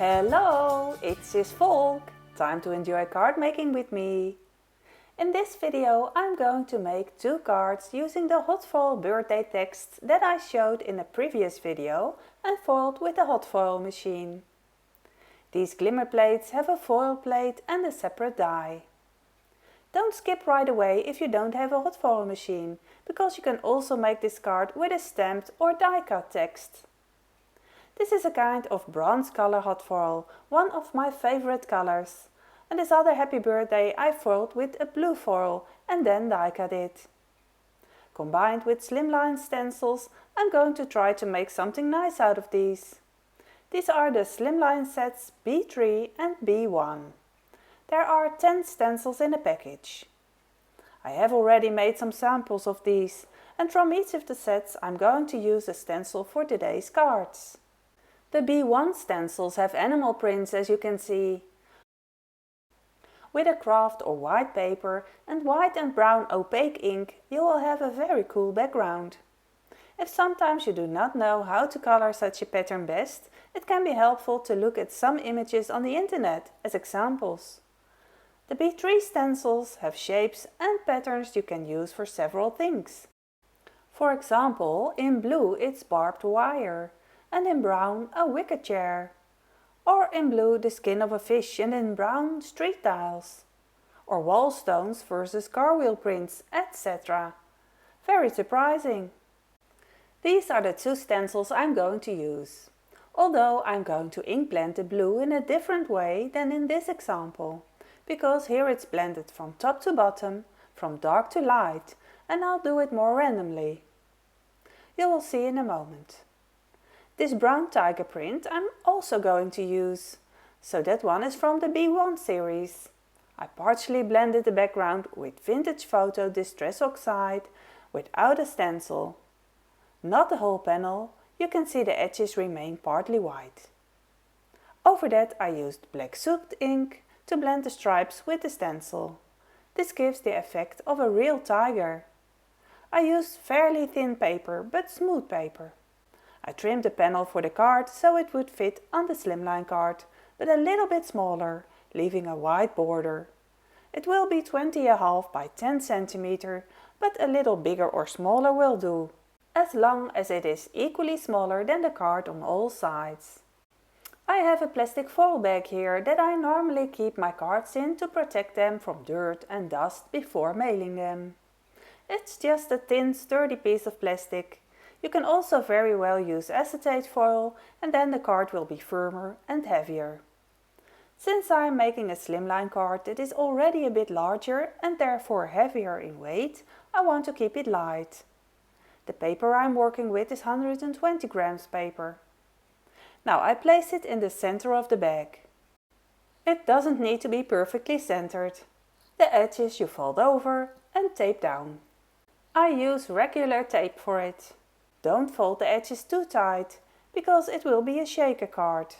Hello, it's Sis Volk. Time to enjoy card making with me. In this video I'm going to make 2 cards using the hot foil birthday text that I showed in a previous video and foiled with a hot foil machine. These glimmer plates have a foil plate and a separate die. Don't skip right away if you don't have a hot foil machine, because you can also make this card with a stamped or die cut text. This is a kind of bronze color hot foil, one of my favorite colors. And this other happy birthday I foiled with a blue foil and then die cut it. Combined with slimline stencils, I'm going to try to make something nice out of these. These are the slimline sets B3 and B1. There are 10 stencils in a package. I have already made some samples of these, and from each of the sets I'm going to use a stencil for today's cards. The B1 stencils have animal prints, as you can see. With a craft or white paper and white and brown opaque ink, you will have a very cool background. If sometimes you do not know how to color such a pattern best, it can be helpful to look at some images on the internet as examples. The B3 stencils have shapes and patterns you can use for several things. For example, in blue it's barbed wire, and in brown a wicker chair. Or in blue the skin of a fish, and in brown street tiles. Or wall stones versus car wheel prints, etc. Very surprising. These are the 2 stencils I'm going to use. Although I'm going to ink blend the blue in a different way than in this example. Because here it's blended from top to bottom, from dark to light, and I'll do it more randomly. You will see in a moment. This brown tiger print I'm also going to use, so that one is from the B1 series. I partially blended the background with Vintage Photo Distress Oxide without a stencil. Not the whole panel, you can see the edges remain partly white. Over that I used black soot ink to blend the stripes with the stencil. This gives the effect of a real tiger. I used fairly thin paper, but smooth paper. I trimmed the panel for the card so it would fit on the slimline card, but a little bit smaller, leaving a white border. It will be 20½ by 10 cm, but a little bigger or smaller will do, as long as it is equally smaller than the card on all sides. I have a plastic foil bag here that I normally keep my cards in to protect them from dirt and dust before mailing them. It's just a thin, sturdy piece of plastic. You can also very well use acetate foil, and then the card will be firmer and heavier. Since I am making a slimline card that is already a bit larger and therefore heavier in weight, I want to keep it light. The paper I'm working with is 120 grams paper. Now I place it in the center of the bag. It doesn't need to be perfectly centered. The edges you fold over and tape down. I use regular tape for it. Don't fold the edges too tight, because it will be a shaker card.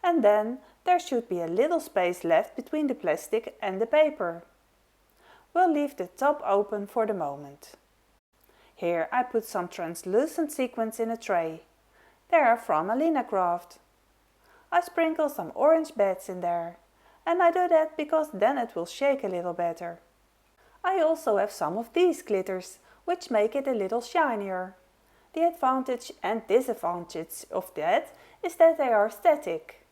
And then there should be a little space left between the plastic and the paper. We'll leave the top open for the moment. Here I put some translucent sequins in a tray. They are from Alinacraft. I sprinkle some orange beds in there, and I do that because then it will shake a little better. I also have some of these glitters, which make it a little shinier. The advantage and disadvantage of that is that they are static.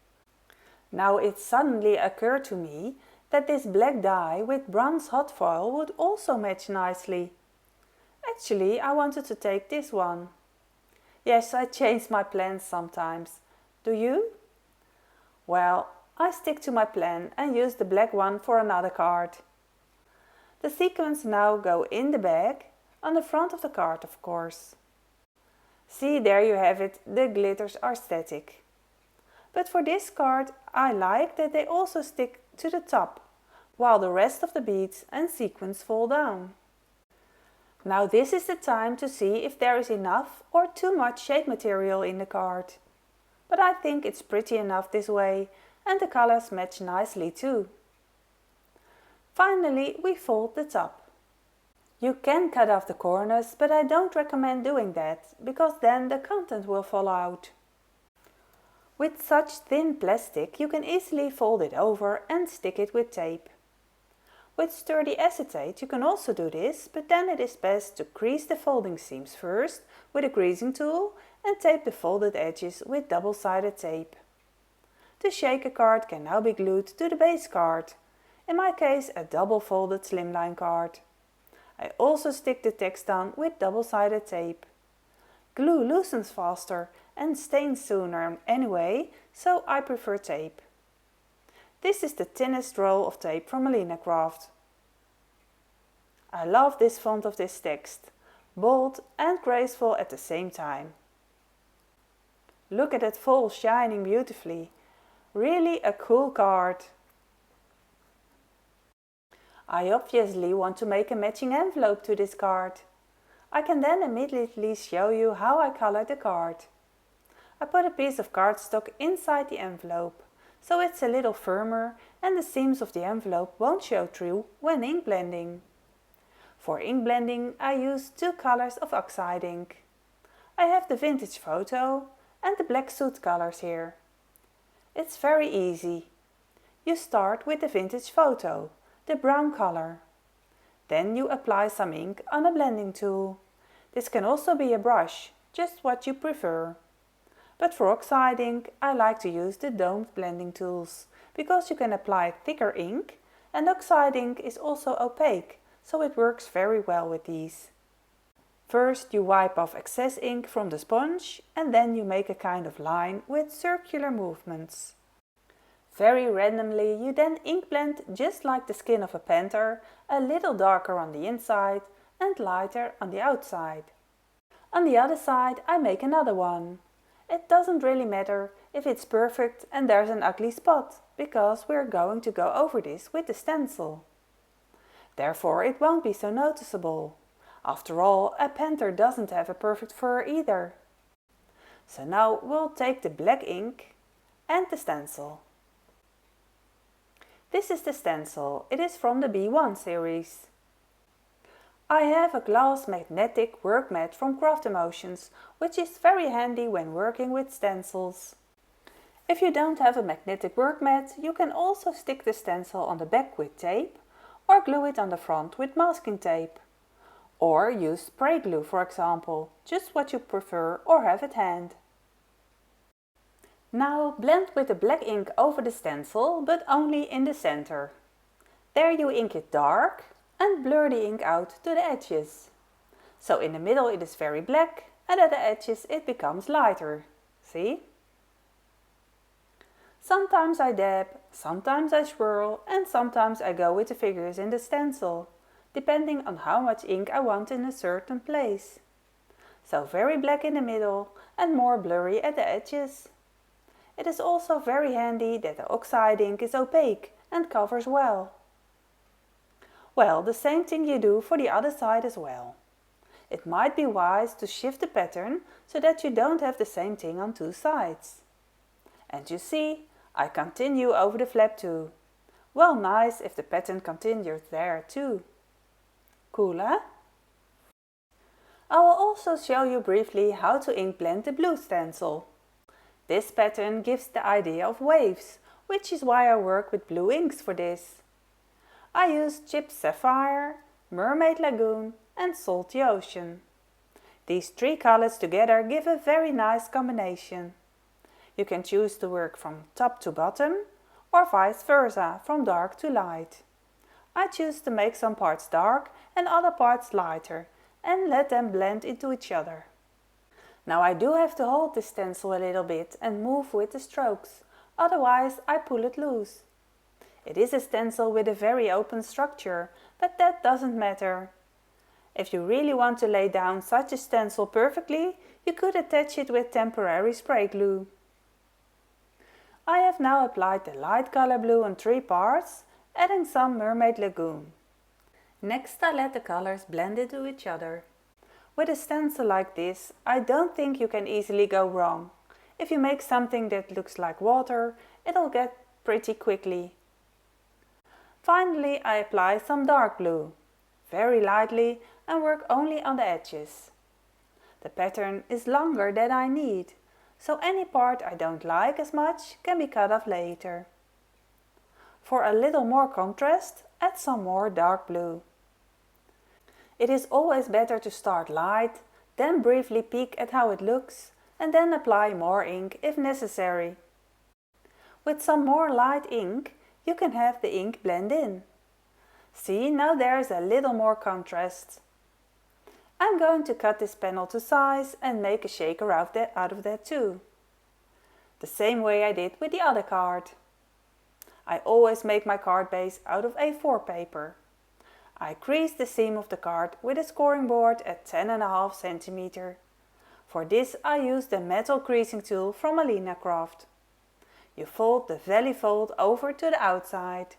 Now it suddenly occurred to me that this black dye with bronze hot foil would also match nicely. Actually, I wanted to take this one. Yes, I change my plans sometimes. Do you? Well, I stick to my plan and use the black one for another card. The sequins now go in the bag, on the front of the card of course. See, there you have it, the glitters are static. But for this card I like that they also stick to the top, while the rest of the beads and sequins fall down. Now this is the time to see if there is enough or too much shape material in the card. But I think it's pretty enough this way, and the colors match nicely too. Finally we fold the top. You can cut off the corners, but I don't recommend doing that, because then the content will fall out. With such thin plastic you can easily fold it over and stick it with tape. With sturdy acetate you can also do this, but then it is best to crease the folding seams first with a greasing tool and tape the folded edges with double-sided tape. The shaker card can now be glued to the base card, in my case a double-folded slimline card. I also stick the text on with double-sided tape. Glue loosens faster and stains sooner anyway, so I prefer tape. This is the thinnest roll of tape from Alinacraft. I love this font of this text, bold and graceful at the same time. Look at it fall shining beautifully. Really a cool card. I obviously want to make a matching envelope to this card. I can then immediately show you how I colored the card. I put a piece of cardstock inside the envelope, so it's a little firmer and the seams of the envelope won't show through when ink blending. For ink blending I use 2 colors of oxide ink. I have the vintage photo and the black soot colors here. It's very easy. You start with the vintage photo, the brown color. Then you apply some ink on a blending tool. This can also be a brush, just what you prefer. But for oxide ink I like to use the domed blending tools, because you can apply thicker ink and oxide ink is also opaque, so it works very well with these. First you wipe off excess ink from the sponge and then you make a kind of line with circular movements. Very randomly you then ink blend just like the skin of a panther, a little darker on the inside and lighter on the outside. On the other side I make another one. It doesn't really matter if it's perfect and there's an ugly spot, because we're going to go over this with the stencil. Therefore it won't be so noticeable. After all, a panther doesn't have a perfect fur either. So now we'll take the black ink and the stencil. This is the stencil. It is from the B1 series. I have a glass magnetic work mat from Craft Emotions, which is very handy when working with stencils. If you don't have a magnetic work mat, you can also stick the stencil on the back with tape or glue it on the front with masking tape. Or use spray glue, for example, just what you prefer or have at hand. Now blend with the black ink over the stencil, but only in the center. There you ink it dark and blur the ink out to the edges. So in the middle it is very black and at the edges it becomes lighter. See? Sometimes I dab, sometimes I swirl and sometimes I go with the figures in the stencil, depending on how much ink I want in a certain place. So very black in the middle and more blurry at the edges. It is also very handy that the oxide ink is opaque and covers well. Well, the same thing you do for the other side as well. It might be wise to shift the pattern so that you don't have the same thing on 2 sides. And you see, I continue over the flap too. Well, nice if the pattern continues there too. Cool, eh? I will also show you briefly how to ink blend the blue stencil. This pattern gives the idea of waves, which is why I work with blue inks for this. I use Chipped Sapphire, Mermaid Lagoon and Salty Ocean. These 3 colors together give a very nice combination. You can choose to work from top to bottom or vice versa, from dark to light. I choose to make some parts dark and other parts lighter and let them blend into each other. Now I do have to hold the stencil a little bit and move with the strokes, otherwise I pull it loose. It is a stencil with a very open structure, but that doesn't matter. If you really want to lay down such a stencil perfectly, you could attach it with temporary spray glue. I have now applied the light color blue on 3 parts, adding some Mermaid Lagoon. Next I let the colors blend into each other. With a stencil like this, I don't think you can easily go wrong. If you make something that looks like water, it'll get pretty quickly. Finally I apply some dark blue, very lightly, and work only on the edges. The pattern is longer than I need, so any part I don't like as much can be cut off later. For a little more contrast, add some more dark blue. It is always better to start light, then briefly peek at how it looks, and then apply more ink if necessary. With some more light ink, you can have the ink blend in. See, now there is a little more contrast. I'm going to cut this panel to size and make a shaker out of that too. The same way I did with the other card. I always make my card base out of A4 paper. I crease the seam of the card with a scoring board at 10.5 cm. For this I use the metal creasing tool from Alinacraft. You fold the valley fold over to the outside.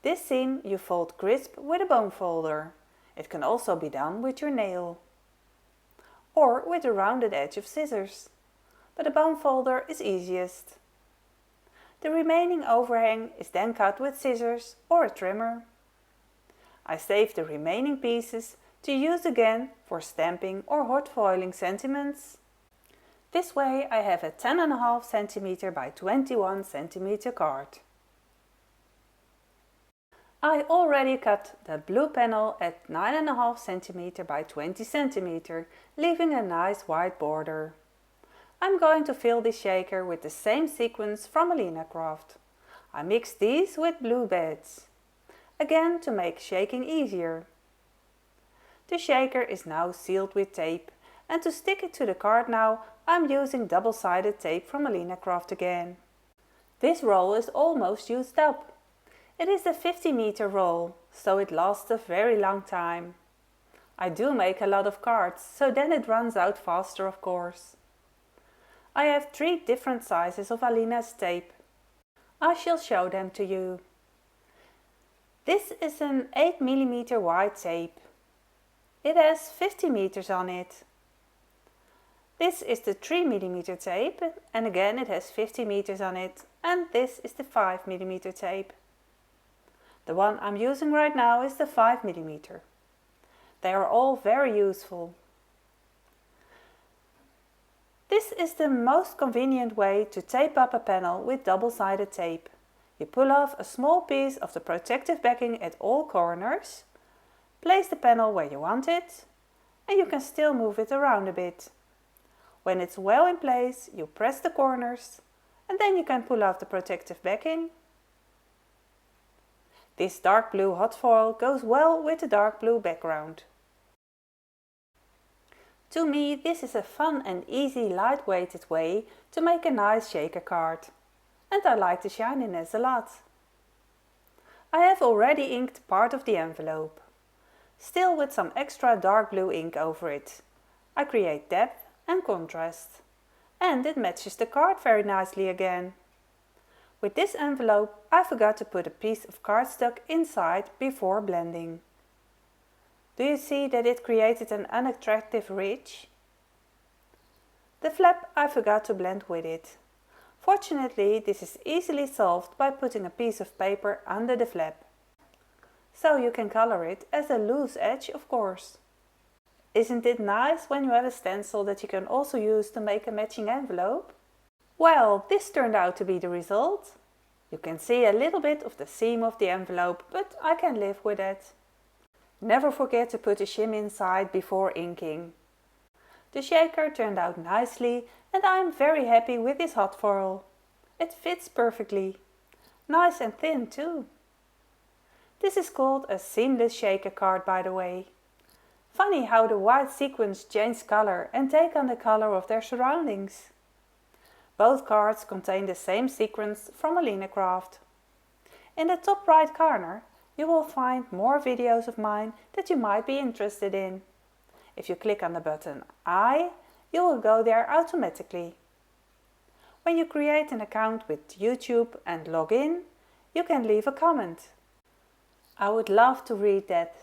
This seam you fold crisp with a bone folder. It can also be done with your nail. Or with a rounded edge of scissors. But a bone folder is easiest. The remaining overhang is then cut with scissors or a trimmer. I save the remaining pieces to use again for stamping or hot foiling sentiments. This way I have a 10.5 cm by 21 cm card. I already cut the blue panel at 9.5 cm by 20 cm, leaving a nice white border. I'm going to fill this shaker with the same sequins from Alinacraft. I mix these with blue beads, again to make shaking easier. The shaker is now sealed with tape, and to stick it to the card now, I'm using double-sided tape from Alinacraft again. This roll is almost used up. It is a 50-meter roll, so it lasts a very long time. I do make a lot of cards, so then it runs out faster, of course. I have 3 different sizes of Alina's tape. I shall show them to you. This is an 8 mm wide tape. It has 50 meters on it. This is the 3 mm tape, and again it has 50 meters on it, and this is the 5 mm tape. The one I'm using right now is the 5 mm. They are all very useful. This is the most convenient way to tape up a panel with double-sided tape. You pull off a small piece of the protective backing at all corners, place the panel where you want it, and you can still move it around a bit. When it's well in place, you press the corners, and then you can pull off the protective backing. This dark blue hot foil goes well with the dark blue background. To me, this is a fun and easy light-weighted way to make a nice shaker card. And I like the shininess a lot. I have already inked part of the envelope, still with some extra dark blue ink over it. I create depth and contrast, and it matches the card very nicely again. With this envelope I forgot to put a piece of cardstock inside before blending. Do you see that it created an unattractive ridge? The flap I forgot to blend with it. Fortunately, this is easily solved by putting a piece of paper under the flap. So you can color it as a loose edge, of course. Isn't it nice when you have a stencil that you can also use to make a matching envelope? Well, this turned out to be the result. You can see a little bit of the seam of the envelope, but I can live with it. Never forget to put a shim inside before inking. The shaker turned out nicely and I am very happy with this hot foil. It fits perfectly. Nice and thin too. This is called a seamless shaker card, by the way. Funny how the white sequins change color and take on the color of their surroundings. Both cards contain the same sequins from Alinacraft. In the top right corner you will find more videos of mine that you might be interested in. If you click on the button I, you will go there automatically. When you create an account with YouTube and log in, you can leave a comment. I would love to read that.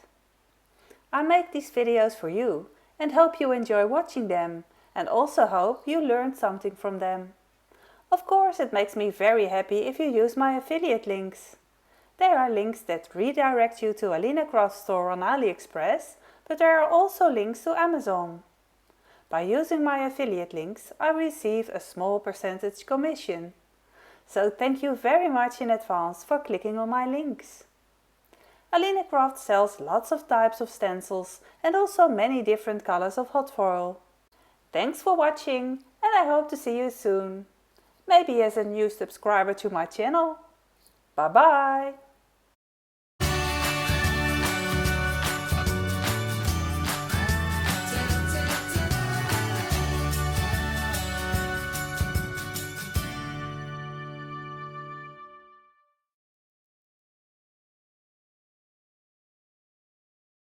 I make these videos for you and hope you enjoy watching them, and also hope you learned something from them. Of course, it makes me very happy if you use my affiliate links. There are links that redirect you to Alinacraft store on Aliexpress, but there are also links to Amazon. By using my affiliate links, I receive a small percentage commission. So thank you very much in advance for clicking on my links. Alinacraft sells lots of types of stencils and also many different colors of hot foil. Thanks for watching and I hope to see you soon. Maybe as a new subscriber to my channel. Bye bye!